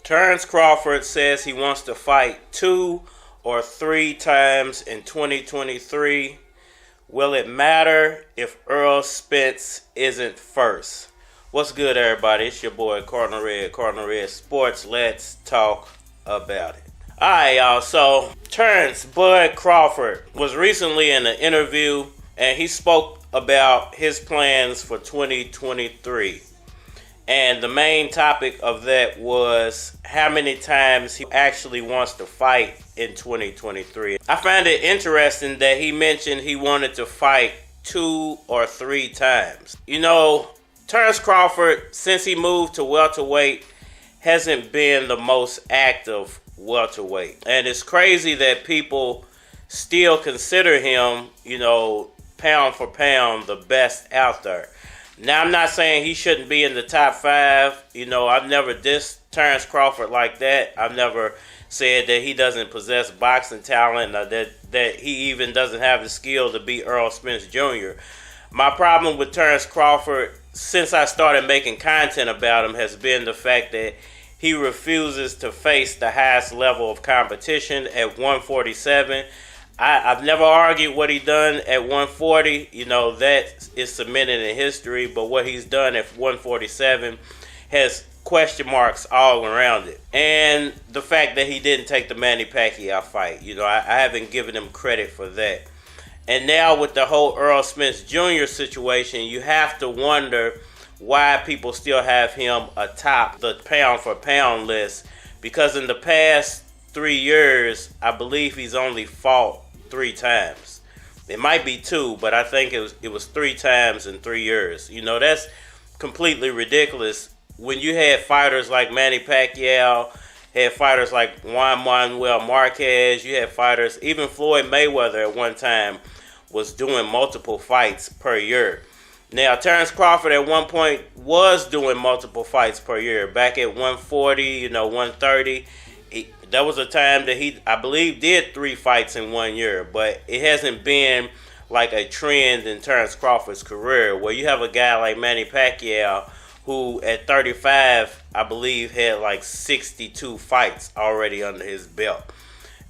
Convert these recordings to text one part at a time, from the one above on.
Terence Crawford says he wants to fight 2 or 3 times in 2023. Will it matter if Errol Spence isn't first? What's good, everybody? It's your boy Cardinal Red Sports. Let's talk about it. Alright, y'all. So Terence Bud Crawford was recently in an interview and he spoke about his plans for 2023. And the main topic of that was how many times he actually wants to fight in 2023. I find it interesting that he mentioned he wanted to fight 2 or 3 times. You know, Terence Crawford, since he moved to welterweight, hasn't been the most active welterweight. And it's crazy that people still consider him, you know, pound for pound, the best out there. Now, I'm not saying he shouldn't be in the top 5. You know, I've never dissed Terence Crawford like that. I've never said that he doesn't possess boxing talent or that he even doesn't have the skill to beat Errol Spence Jr. My problem with Terence Crawford, since I started making content about him, has been the fact that he refuses to face the highest level of competition at 147. I've never argued what he done at 140. You know, that is cemented in history. But what he's done at 147 has question marks all around it. And the fact that he didn't take the Manny Pacquiao fight. You know, I haven't given him credit for that. And now with the whole Errol Spence Jr. situation, you have to wonder why people still have him atop the pound for pound list. Because in the past 3 years, I believe he's only fought 3 times. It might be 2, but I think it was 3 times in 3 years. You know, that's completely ridiculous. When you had fighters like Manny Pacquiao, had fighters like Juan Manuel Marquez, you had fighters, even Floyd Mayweather at one time was doing multiple fights per year. Now, Terence Crawford at one point was doing multiple fights per year. Back at 140, you know, 130. That was a time that he, I believe, did 3 fights in 1 year. But it hasn't been like a trend in Terence Crawford's career where you have a guy like Manny Pacquiao who at 35, I believe, had like 62 fights already under his belt.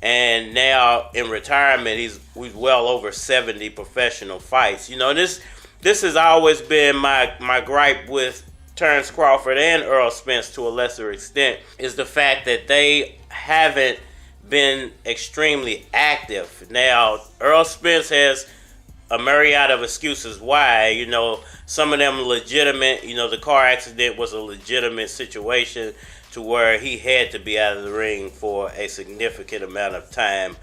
And now in retirement, he's well over 70 professional fights. You know, this has always been my gripe with Terence Crawford and Errol Spence to a lesser extent, is the fact that they haven't been extremely active. Now, Errol Spence has a myriad of excuses why. You know, some of them legitimate. You know, the car accident was a legitimate situation to where he had to be out of the ring for a significant amount of time,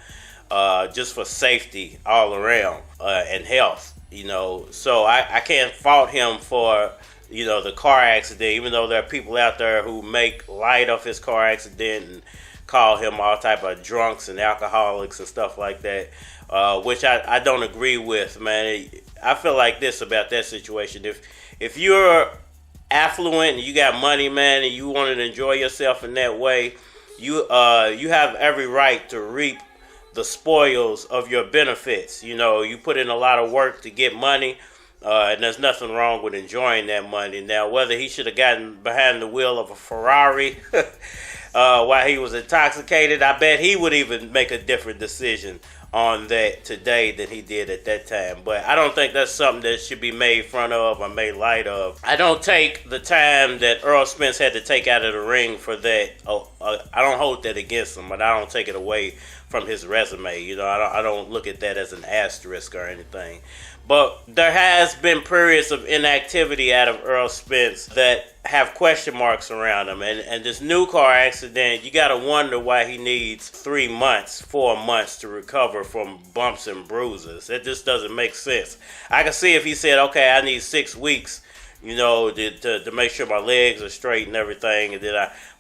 just for safety all around and health. You know, so I can't fault him for, you know, the car accident, even though there are people out there who make light of his car accident and call him all type of drunks and alcoholics and stuff like that, which I don't agree with, man. I feel like this about that situation. If you're affluent and you got money, man, and you want to enjoy yourself in that way, you have every right to reap the spoils of your benefits. You know, you put in a lot of work to get money, and there's nothing wrong with enjoying that money. Now, whether he should have gotten behind the wheel of a Ferrari while he was intoxicated, I bet he would even make a different decision on that today than he did at that time. But I don't think that's something that should be made fun of or made light of. I don't take the time that Errol Spence had to take out of the ring for that. I don't hold that against him, but I don't take it away from his resume. You know, I don't look at that as an asterisk or anything. But there has been periods of inactivity out of Errol Spence that have question marks around him. And this new car accident, you got to wonder why he needs 3 months, 4 months to recover from bumps and bruises. It just doesn't make sense. I can see if he said, okay, I need 6 weeks, you know, to make sure my legs are straight and everything.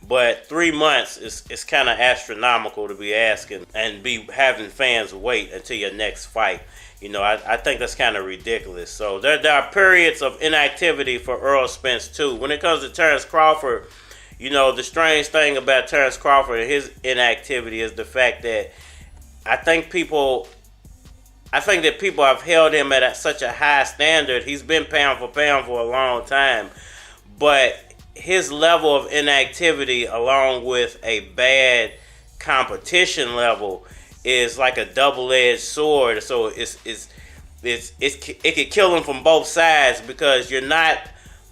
But 3 months is kind of astronomical to be asking and be having fans wait until your next fight. You know, I think that's kind of ridiculous. So there are periods of inactivity for Errol Spence too. When it comes to Terence Crawford, you know, the strange thing about Terence Crawford and his inactivity is the fact that I think people have held him at such a high standard. He's been pound for a long time, but his level of inactivity along with a bad competition level is like a double-edged sword. So it could kill him from both sides, because you're not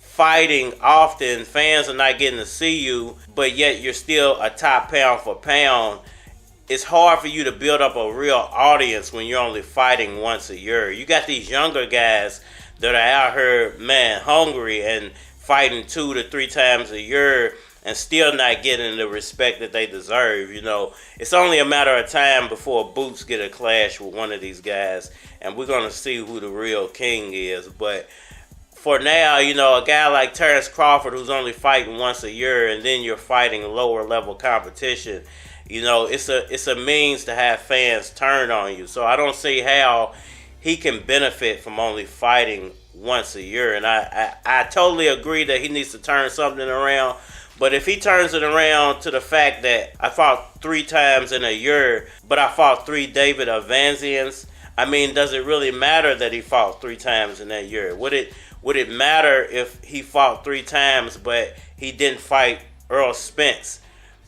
fighting often, fans are not getting to see you, but yet you're still a top pound for pound. It's hard for you to build up a real audience when you're only fighting once a year. You got these younger guys that are out here, man, hungry and fighting 2 to 3 times a year and still not getting the respect that they deserve. You know, it's only a matter of time before Boots get a clash with one of these guys, and we're going to see who the real king is. But for now, you know, a guy like Terence Crawford, who's only fighting once a year, and then you're fighting lower level competition, you know, it's a means to have fans turn on you. So I don't see how he can benefit from only fighting once a year. And I totally agree that he needs to turn something around. But if he turns it around to the fact that I fought 3 times in a year, but I fought 3 David Avanesyans, I mean, does it really matter that he fought 3 times in that year? Would it matter if he fought 3 times, but he didn't fight Errol Spence?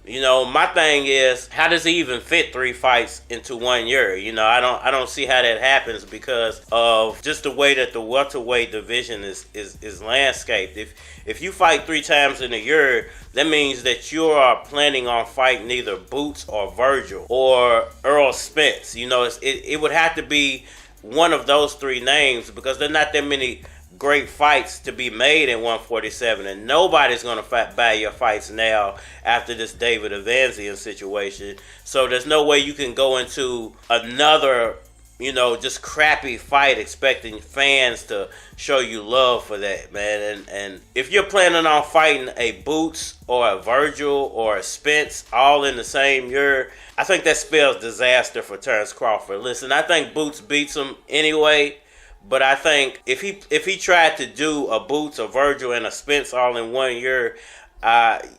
You know, my thing is, how does he even fit 3 fights into 1 year? You know, I don't see how that happens because of just the way that the welterweight division is landscaped. If you fight 3 times in a year, that means that you are planning on fighting either Boots or Virgil or Errol Spence. You know, it would have to be one of those 3 names, because there are not that many great fights to be made in 147, and nobody's going to buy your fights now after this David Avanesyan situation. So there's no way you can go into another, you know, just crappy fight expecting fans to show you love for that, man. And if you're planning on fighting a Boots or a Virgil or a Spence all in the same year, I think that spells disaster for Terence Crawford. Listen, I think Boots beats him anyway. But I think if he tried to do a Boots, a Virgil, and a Spence all in 1 year,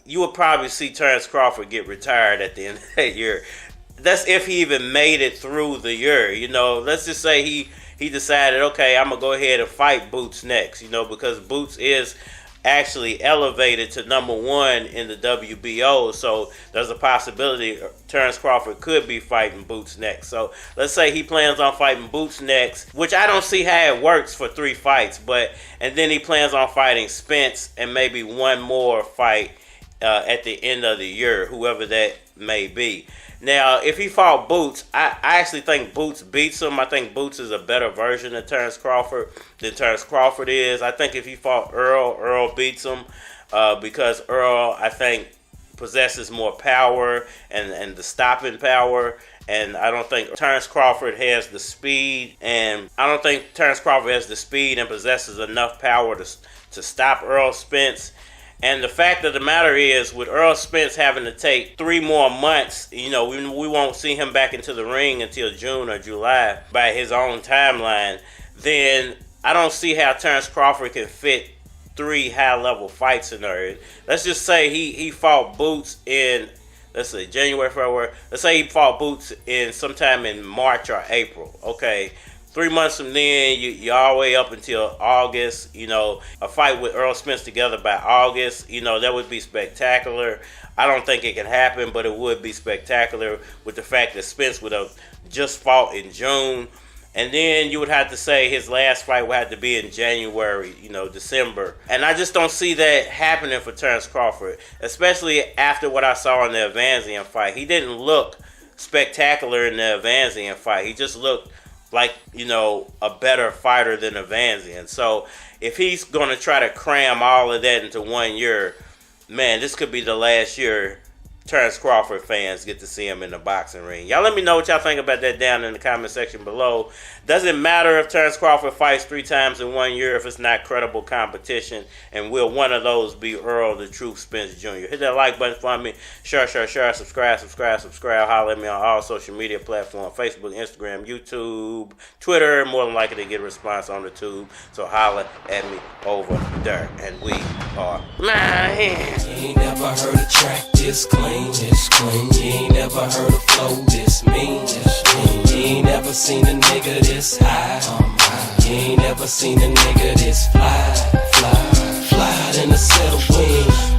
you would probably see Terence Crawford get retired at the end of that year. That's if he even made it through the year. You know, let's just say he decided, okay, I'm going to go ahead and fight Boots next, you know, because Boots is actually elevated to #1 in the WBO, so there's a possibility Terence Crawford could be fighting Boots next. So let's say he plans on fighting Boots next, which I don't see how it works for 3 fights, and then he plans on fighting Spence and maybe 1 more fight at the end of the year, whoever that may be. Now, if he fought Boots, I actually think Boots beats him. I think Boots is a better version of Terence Crawford than Terence Crawford is. I think if he fought Earl beats him because Earl, I think, possesses more power and the stopping power. And I don't think Terence Crawford has the speed. And I don't think Terence Crawford has the speed and possesses enough power to stop Errol Spence. And the fact of the matter is, with Errol Spence having to take 3 more months, you know, we won't see him back into the ring until June or July by his own timeline, then I don't see how Terence Crawford can fit 3 high-level fights in there. Let's just say he fought Boots in, let's say, January, February. Let's say he fought Boots in sometime in March or April. Okay. 3 months from then, you're all the way up until August. You know, a fight with Errol Spence together by August, you know, that would be spectacular. I don't think it can happen, but it would be spectacular with the fact that Spence would have just fought in June. And then you would have to say his last fight would have to be in January, you know, December. And I just don't see that happening for Terence Crawford, especially after what I saw in the Avanesyan fight. He didn't look spectacular in the Avanesyan fight. He just looked like, you know, a better fighter than Avanesyan. So if he's going to try to cram all of that into 1 year, man, this could be the last year Terence Crawford fans get to see him in the boxing ring. Y'all let me know what y'all think about that down in the comment section below. Doesn't matter if Terence Crawford fights 3 times in 1 year if it's not credible competition. And will one of those be Errol the Truth Spence Jr.? Hit that like button for me. Share, subscribe. Holler at me on all social media platforms. Facebook, Instagram, YouTube, Twitter. More than likely to get a response on the tube. So holler at me over there. And we are live. You ain't never heard a track this clean. You ain't never heard a flow this mean. You ain't never seen a nigga this high. You ain't never seen a nigga this fly than a set of wings.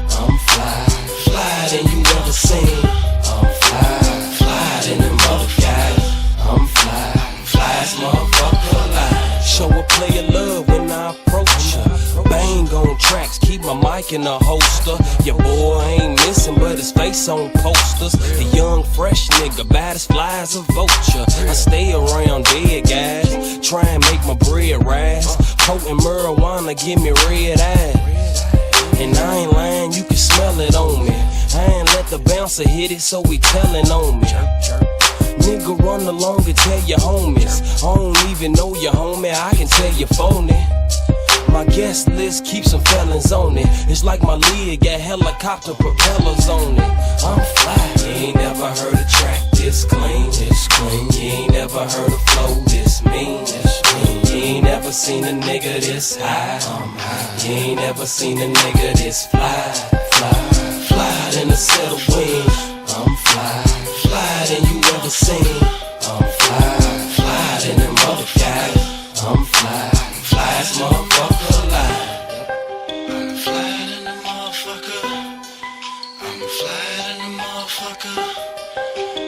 than you ever seen. I'm fly than them other guys. I'm flyest motherfucker alive. Show a player love when I approach ya. Bang on tracks, keep my mic in a holster. Your boy ain't missing, but his face on posters. The young, fresh nigga, baddest fly as a vulture. I stay around dead guys, try and make my bread rise. Potent marijuana, give me red eyes. And I ain't lying, you can smell it on me. I ain't let the bouncer hit it, so he telling on me. Nigga, run along and tell your homies. I don't even know your homie, I can tell you phony. My guest list keeps some felons on it. It's like my league got helicopter propellers on it. I'm fly. You ain't never heard a track this clean, this clean. You ain't never heard a flow this mean, this mean. You ain't never seen a nigga this high. I'm high. You ain't never seen a nigga this fly, fly than a set of wings. I'm fly than you ever seen. I'm fly than them other guys. I'm flyest motherfucker alive. I'm fly than the motherfucker. I'm fly than the motherfucker.